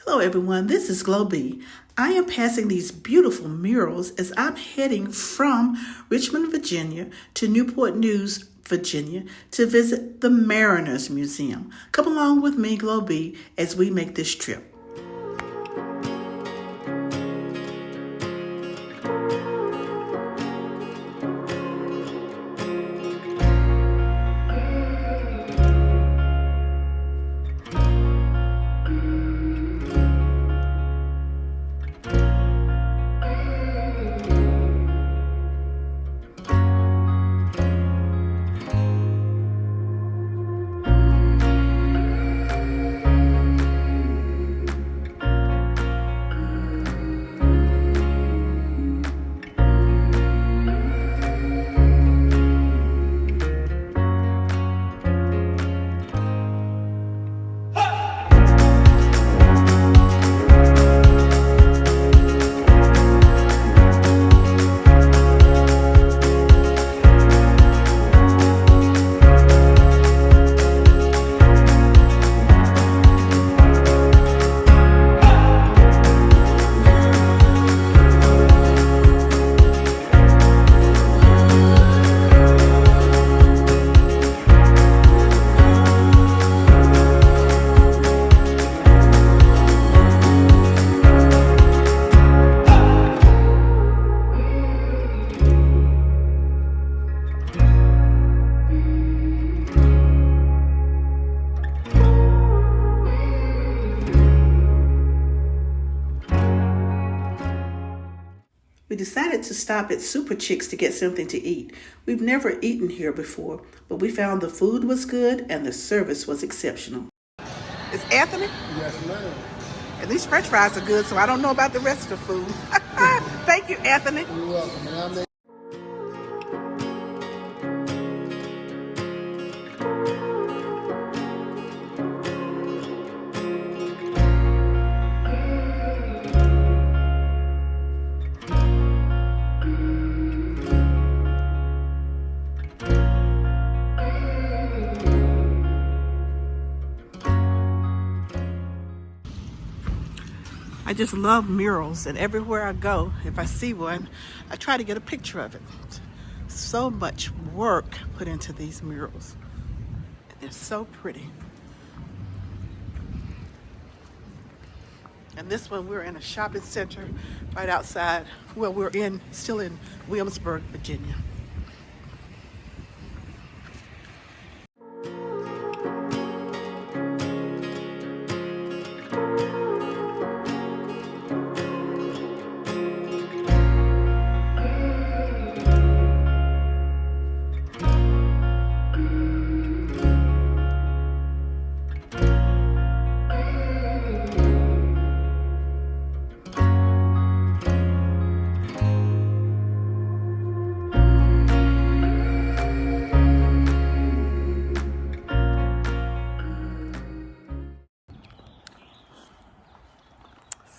Hello everyone, this is Glo B. I am passing these beautiful murals as I'm heading from Richmond, Virginia to Newport News, Virginia to visit the Mariners Museum. Come along with me, Glo B, as we make this trip. We decided to stop at Super Chicks to get something to eat. We've never eaten here before, but we found the food was good and the service was exceptional. It's Anthony? Yes, ma'am. And these french fries are good, so I don't know about the rest of the food. Thank you, Anthony. You're welcome. I just love murals, and everywhere I go, if I see one, I try to get a picture of it. So much work put into these murals. They're so pretty. And this one, we're in a shopping center right outside. Well, still in Williamsburg, Virginia.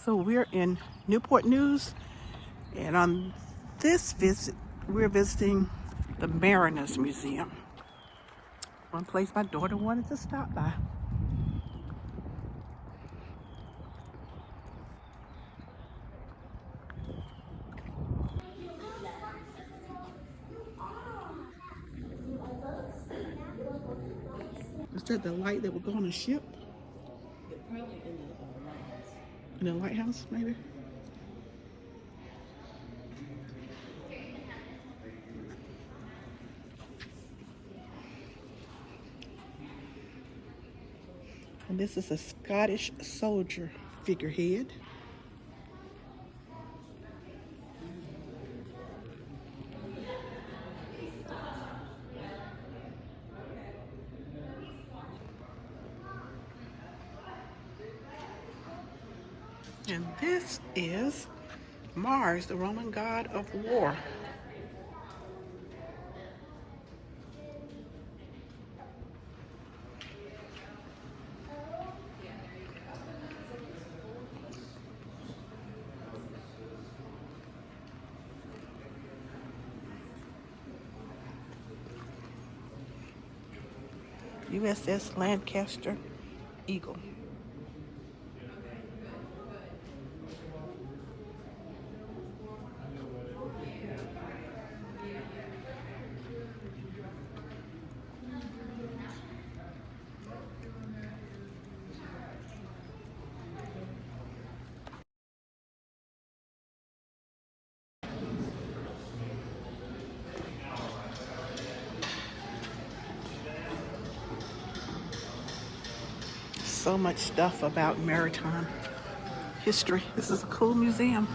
So we're in Newport News, and on this visit, we're visiting the Mariners Museum. One place my daughter wanted to stop by. Is that the light that would go on a ship? Probably In the lighthouse, maybe? And this is a Scottish soldier figurehead. And this is Mars, the Roman god of war. USS Lancaster Eagle. so much stuff about maritime history. This is a cool museum.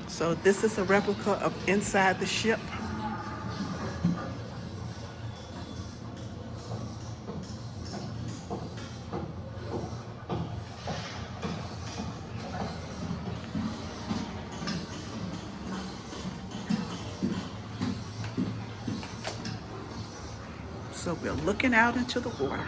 So this is a replica of inside the ship. So we're looking out into the water.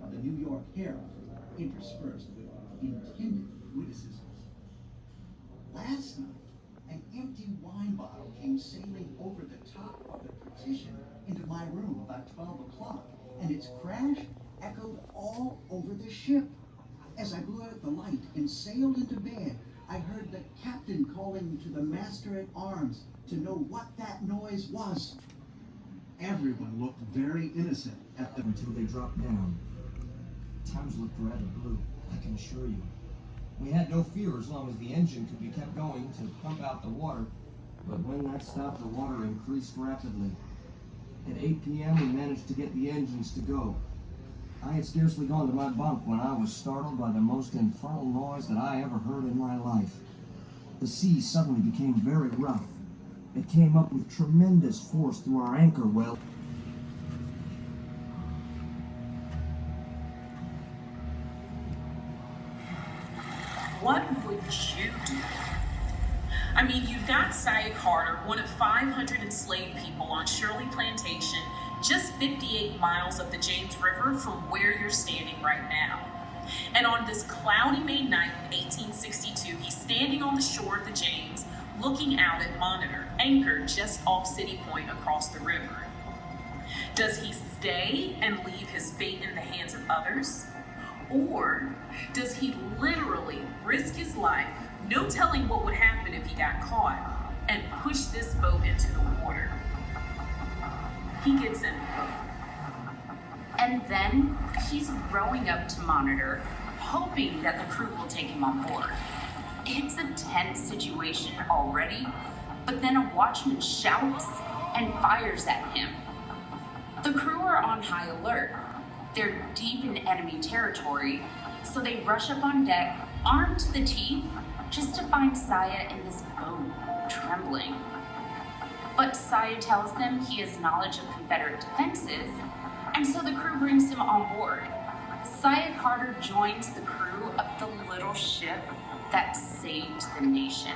Of the New York Herald, interspersed with intended witticisms. Last night, an empty wine bottle came sailing over the top of the partition into my room about 12 o'clock, and its crash echoed all over the ship. As I blew out the light and sailed into bed, I heard the captain calling to the master-at-arms to know what that noise was. Everyone looked very innocent at the until they dropped down. Times looked rather blue, I can assure you. We had no fear as long as the engine could be kept going to pump out the water, but when that stopped, the water increased rapidly. At 8 p.m. we managed to get the engines to go. I had scarcely gone to my bunk when I was startled by the most infernal noise that I ever heard in my life. The sea suddenly became very rough. It came up with tremendous force through our anchor well. What would you do? I mean, you've got Syed Carter, one of 500 enslaved people on Shirley Plantation, just 58 miles up the James River from where you're standing right now. And on this cloudy May night in 1862, he's standing on the shore of the James, looking out at Monitor, anchored just off City Point across the river. Does he stay and leave his fate in the hands of others? Or does he literally risk his life, no telling what would happen if he got caught, and push this boat into the water? He gets in the boat. And then he's rowing up to Monitor, hoping that the crew will take him on board. It's a tense situation already, but then a watchman shouts and fires at him. The crew are on high alert. They're deep in enemy territory, so they rush up on deck, armed to the teeth, just to find Saya in this boat, trembling. But Saya tells them he has knowledge of Confederate defenses, and so the crew brings him on board. Saya Carter joins the crew of the little ship that saved the nation.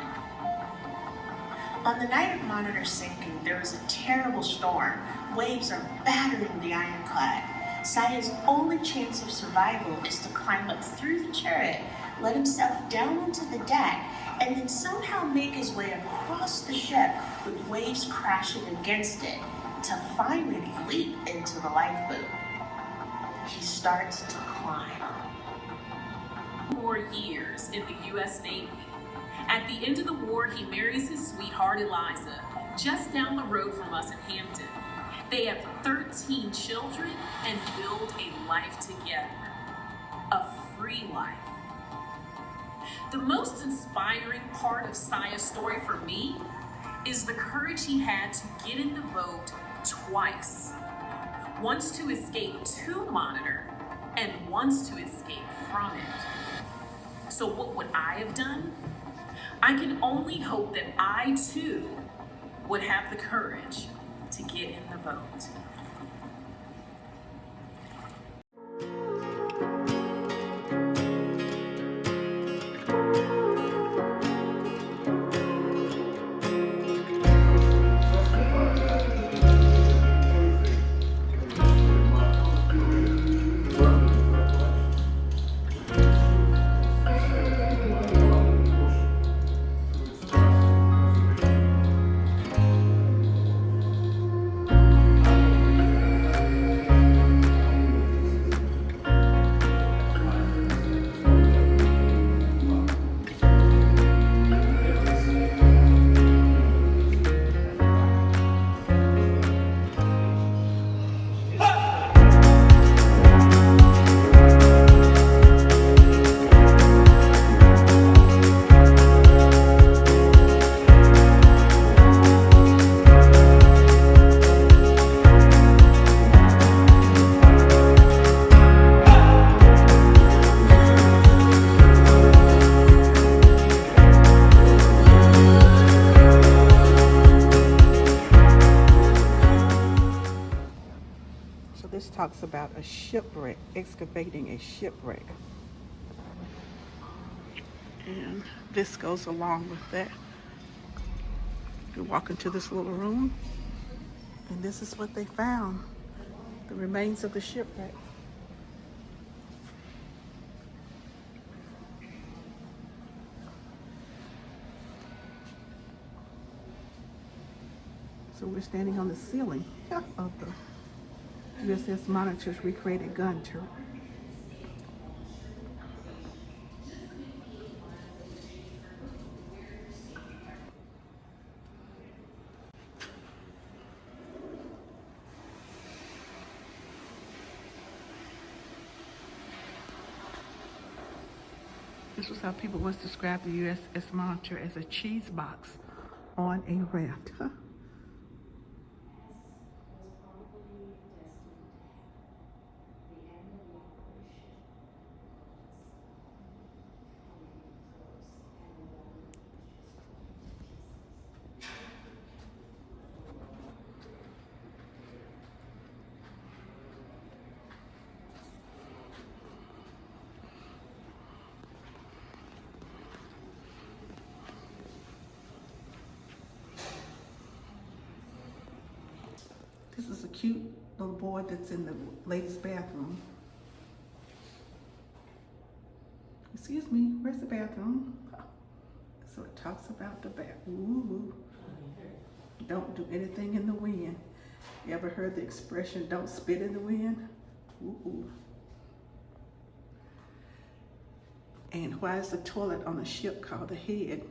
On the night of Monitor sinking, there was a terrible storm. Waves are battering the ironclad. Saya's only chance of survival is to climb up through the turret, let himself down onto the deck, and then somehow make his way across the ship with waves crashing against it to finally leap into the lifeboat. He starts to climb. 4 years in the U.S. Navy. At the end of the war, he marries his sweetheart Eliza, just down the road from us in Hampton. They have 13 children and build a life together. A free life. The most inspiring part of Saya's story for me is the courage he had to get in the boat twice. Once to escape to Monitor, and once to escape from it. So what would I have done? I can only hope that I too would have the courage to get in the boat. So this talks about a shipwreck, excavating a shipwreck. And this goes along with that. You walk into this little room, and this is what they found, the remains of the shipwreck. So we're standing on the ceiling of the USS Monitor's recreated gun turret. This was how people once described the USS Monitor, as a cheese box on a raft. This is a cute little boy that's in the ladies' bathroom. Excuse me, where's the bathroom? So it talks about the bathroom. Don't do anything in the wind. You ever heard the expression, don't spit in the wind? Ooh. And why is the toilet on the ship called the head?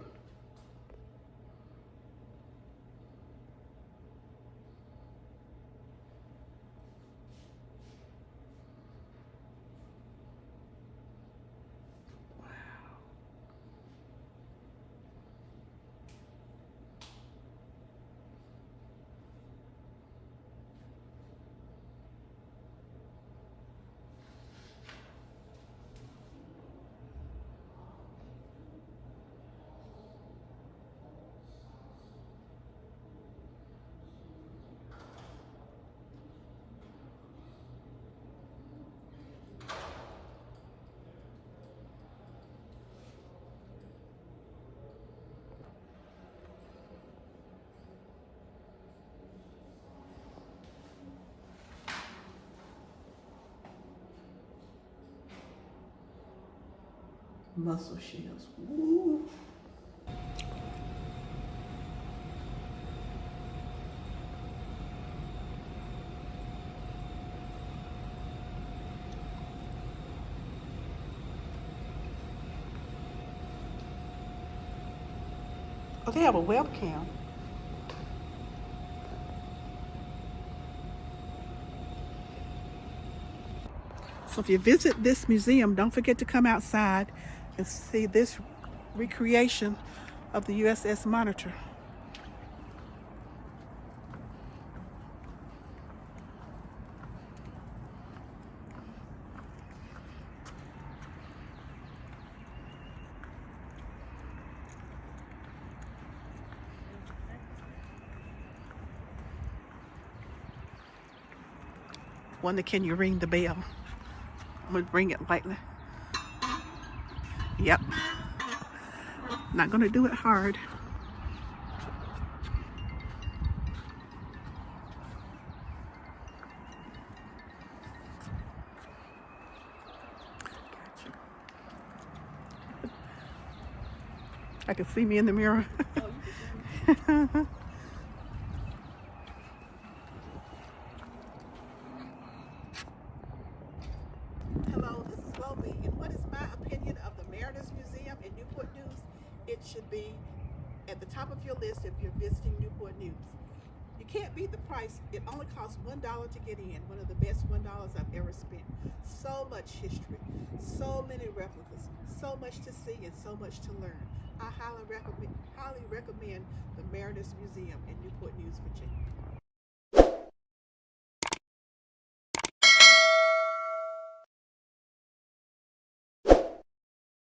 Mussel shells. Woo. Oh, they have a webcam. So if you visit this museum, don't forget to come outside and see this recreation of the USS Monitor. Wonder, can you ring the bell? I'm gonna bring it lightly. Yep. Not gonna do it hard. I can see me in the mirror. Hello, this is Globee, and what is my opinion of the Mariners Museum in Newport News? It should be at the top of your list if you're visiting Newport News. You can't beat the price. It only costs $1 to get in. One of the best $1 I've ever spent. So much history, so many replicas, so much to see and so much to learn. I highly recommend the Mariners Museum in Newport News, Virginia.